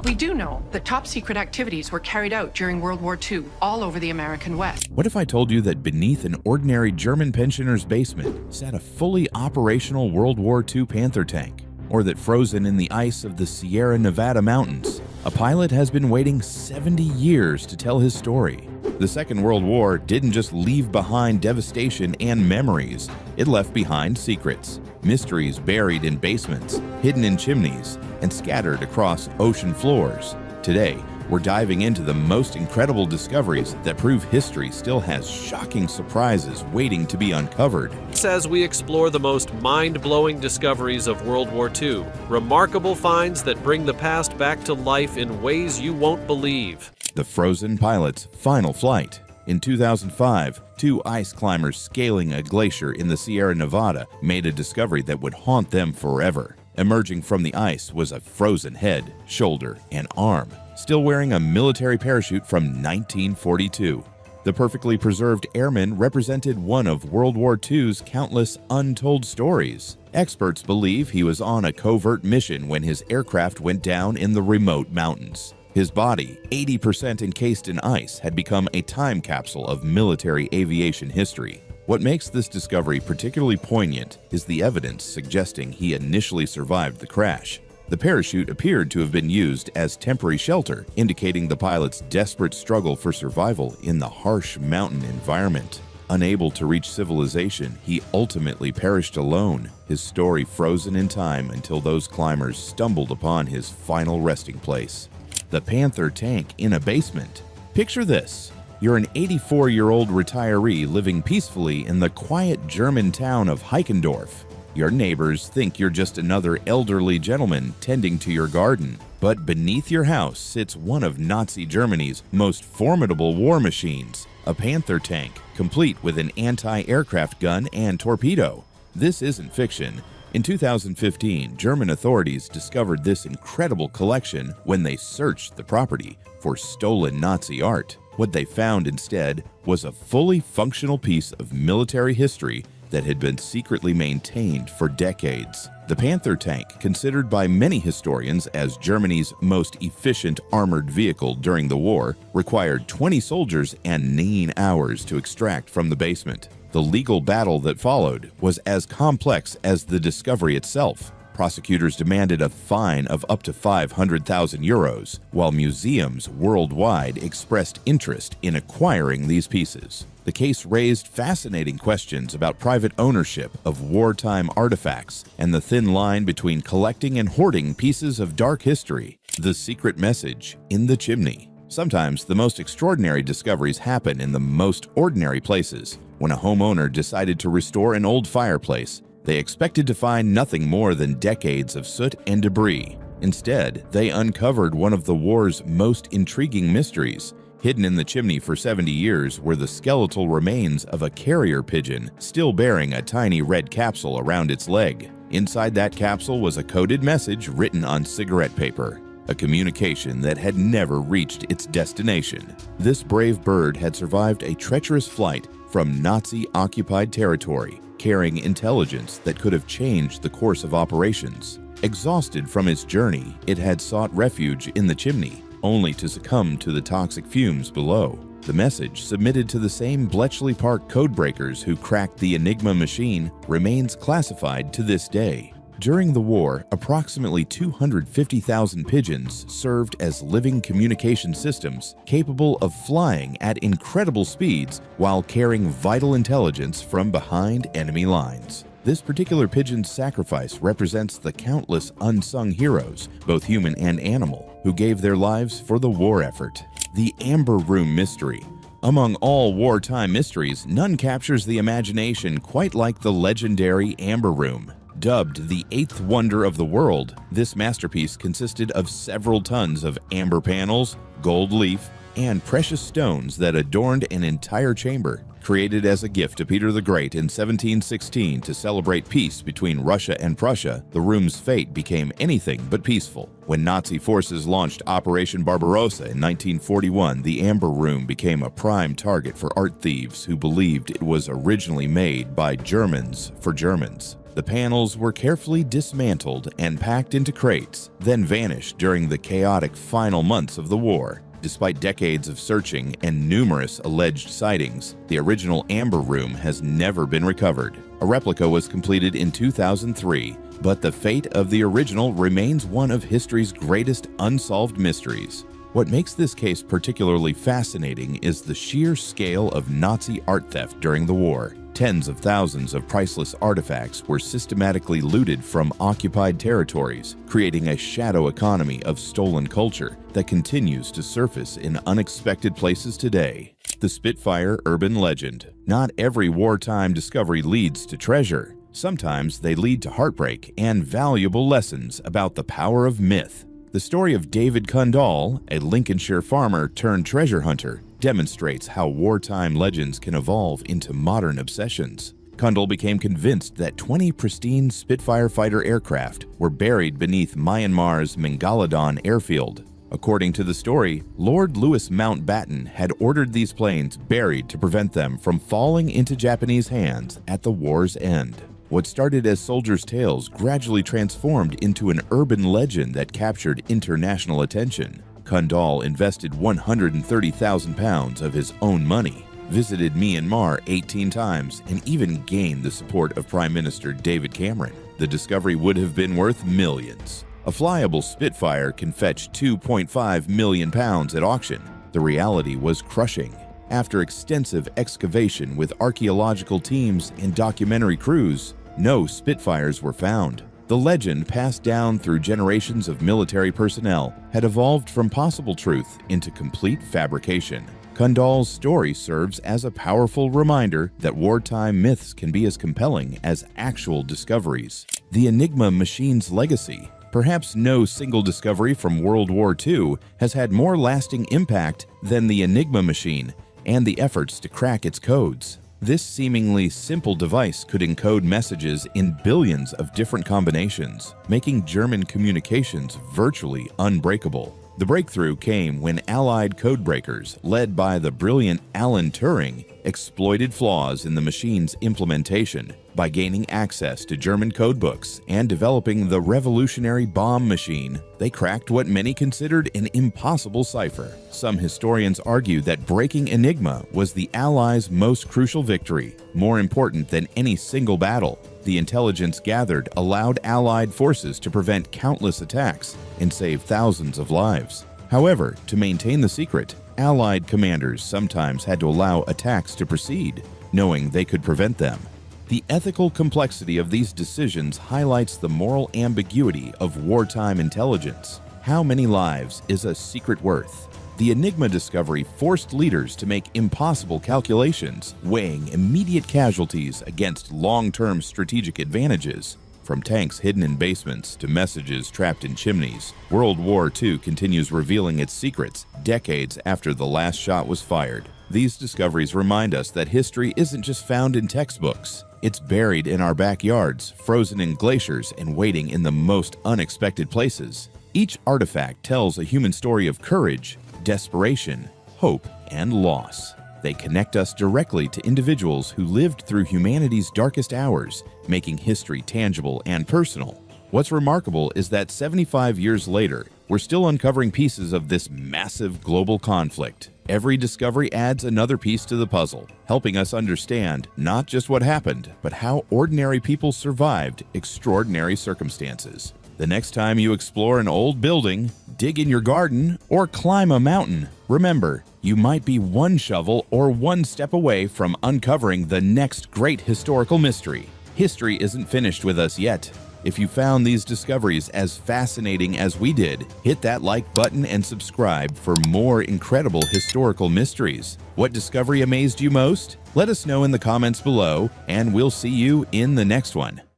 We do know that top-secret activities were carried out during World War II all over the American West. What if I told you that beneath an ordinary German pensioner's basement sat a fully operational World War II Panther tank? Or that frozen in the ice of the Sierra Nevada mountains, a pilot has been waiting 70 years to tell his story? The Second World War didn't just leave behind devastation and memories. It left behind secrets, mysteries buried in basements, hidden in chimneys, and scattered across ocean floors. Today, we're diving into the most incredible discoveries that prove history still has shocking surprises waiting to be uncovered. As we explore the most mind-blowing discoveries of World War II, remarkable finds that bring the past back to life in ways you won't believe. The frozen pilot's final flight. In 2005, two ice climbers scaling a glacier in the Sierra Nevada made a discovery that would haunt them forever. Emerging from the ice was a frozen head, shoulder, and arm, still wearing a military parachute from 1942. The perfectly preserved airman represented one of World War II's countless untold stories. Experts believe he was on a covert mission when his aircraft went down in the remote mountains. His body, 80% encased in ice, had become a time capsule of military aviation history. What makes this discovery particularly poignant is the evidence suggesting he initially survived the crash. The parachute appeared to have been used as temporary shelter, indicating the pilot's desperate struggle for survival in the harsh mountain environment. Unable to reach civilization, he ultimately perished alone, his story frozen in time until those climbers stumbled upon his final resting place. The Panther Tank in a basement. Picture this. You're an 84-year-old retiree living peacefully in the quiet German town of Heikendorf. Your neighbors think you're just another elderly gentleman tending to your garden. But beneath your house sits one of Nazi Germany's most formidable war machines, a Panther tank, complete with an anti-aircraft gun and torpedo. This isn't fiction. In 2015, German authorities discovered this incredible collection when they searched the property for stolen Nazi art. What they found instead was a fully functional piece of military history that had been secretly maintained for decades. The Panther tank, considered by many historians as Germany's most efficient armored vehicle during the war, required 20 soldiers and 9 hours to extract from the basement. The legal battle that followed was as complex as the discovery itself. Prosecutors demanded a fine of up to 500,000 euros, while museums worldwide expressed interest in acquiring these pieces. The case raised fascinating questions about private ownership of wartime artifacts and the thin line between collecting and hoarding pieces of dark history. The secret message in the chimney. Sometimes the most extraordinary discoveries happen in the most ordinary places. When a homeowner decided to restore an old fireplace, they expected to find nothing more than decades of soot and debris. Instead, they uncovered one of the war's most intriguing mysteries. Hidden in the chimney for 70 years were the skeletal remains of a carrier pigeon still bearing a tiny red capsule around its leg. Inside that capsule was a coded message written on cigarette paper, a communication that had never reached its destination. This brave bird had survived a treacherous flight from Nazi-occupied territory, carrying intelligence that could have changed the course of operations. Exhausted from its journey, it had sought refuge in the chimney, only to succumb to the toxic fumes below. The message, submitted to the same Bletchley Park codebreakers who cracked the Enigma machine, remains classified to this day. During the war, approximately 250,000 pigeons served as living communication systems capable of flying at incredible speeds while carrying vital intelligence from behind enemy lines. This particular pigeon's sacrifice represents the countless unsung heroes, both human and animal, who gave their lives for the war effort. The Amber Room Mystery. Among all wartime mysteries, none captures the imagination quite like the legendary Amber Room. Dubbed the eighth wonder of the world, this masterpiece consisted of several tons of amber panels, gold leaf, and precious stones that adorned an entire chamber. Created as a gift to Peter the Great in 1716 to celebrate peace between Russia and Prussia, the room's fate became anything but peaceful. When Nazi forces launched Operation Barbarossa in 1941, the Amber Room became a prime target for art thieves who believed it was originally made by Germans for Germans. The panels were carefully dismantled and packed into crates, then vanished during the chaotic final months of the war. Despite decades of searching and numerous alleged sightings, the original amber room has never been recovered. A replica was completed in 2003, but the fate of the original remains one of history's greatest unsolved mysteries. What makes this case particularly fascinating is the sheer scale of Nazi art theft during the war. Tens of thousands of priceless artifacts were systematically looted from occupied territories, creating a shadow economy of stolen culture that continues to surface in unexpected places today. The Spitfire urban legend. Not every wartime discovery leads to treasure. Sometimes they lead to heartbreak and valuable lessons about the power of myth. The story of David Kundal, a Lincolnshire farmer turned treasure hunter, demonstrates how wartime legends can evolve into modern obsessions. Kundal became convinced that 20 pristine Spitfire fighter aircraft were buried beneath Myanmar's Megalodon airfield. According to the story, Lord Louis Mountbatten had ordered these planes buried to prevent them from falling into Japanese hands at the war's end. What started as soldiers' tales gradually transformed into an urban legend that captured international attention. Kundal invested £130,000 of his own money, visited Myanmar 18 times, and even gained the support of Prime Minister David Cameron. The discovery would have been worth millions. A flyable Spitfire can fetch £2.5 million at auction. The reality was crushing. After extensive excavation with archaeological teams and documentary crews, no Spitfires were found. The legend, passed down through generations of military personnel, had evolved from possible truth into complete fabrication. Kundal's story serves as a powerful reminder that wartime myths can be as compelling as actual discoveries. The Enigma machine's legacy. Perhaps no single discovery from World War II has had more lasting impact than the Enigma machine and the efforts to crack its codes. This seemingly simple device could encode messages in billions of different combinations, making German communications virtually unbreakable. The breakthrough came when Allied codebreakers, led by the brilliant Alan Turing, exploited flaws in the machine's implementation by gaining access to German codebooks and developing the revolutionary bomb machine. They cracked what many considered an impossible cipher. Some historians argue that breaking Enigma was the Allies' most crucial victory, more important than any single battle. The intelligence gathered allowed Allied forces to prevent countless attacks and save thousands of lives. However, to maintain the secret, Allied commanders sometimes had to allow attacks to proceed, knowing they could prevent them. The ethical complexity of these decisions highlights the moral ambiguity of wartime intelligence. How many lives is a secret worth? The Enigma discovery forced leaders to make impossible calculations, weighing immediate casualties against long-term strategic advantages. From tanks hidden in basements to messages trapped in chimneys, World War II continues revealing its secrets decades after the last shot was fired. These discoveries remind us that history isn't just found in textbooks. It's buried in our backyards, frozen in glaciers, and waiting in the most unexpected places. Each artifact tells a human story of courage, desperation, hope, and loss. They connect us directly to individuals who lived through humanity's darkest hours, making history tangible and personal. What's remarkable is that 75 years later, we're still uncovering pieces of this massive global conflict. Every discovery adds another piece to the puzzle, helping us understand not just what happened, but how ordinary people survived extraordinary circumstances. The next time you explore an old building, dig in your garden, or climb a mountain, remember, you might be one shovel or one step away from uncovering the next great historical mystery. History isn't finished with us yet. If you found these discoveries as fascinating as we did, hit that like button and subscribe for more incredible historical mysteries. What discovery amazed you most? Let us know in the comments below, and we'll see you in the next one.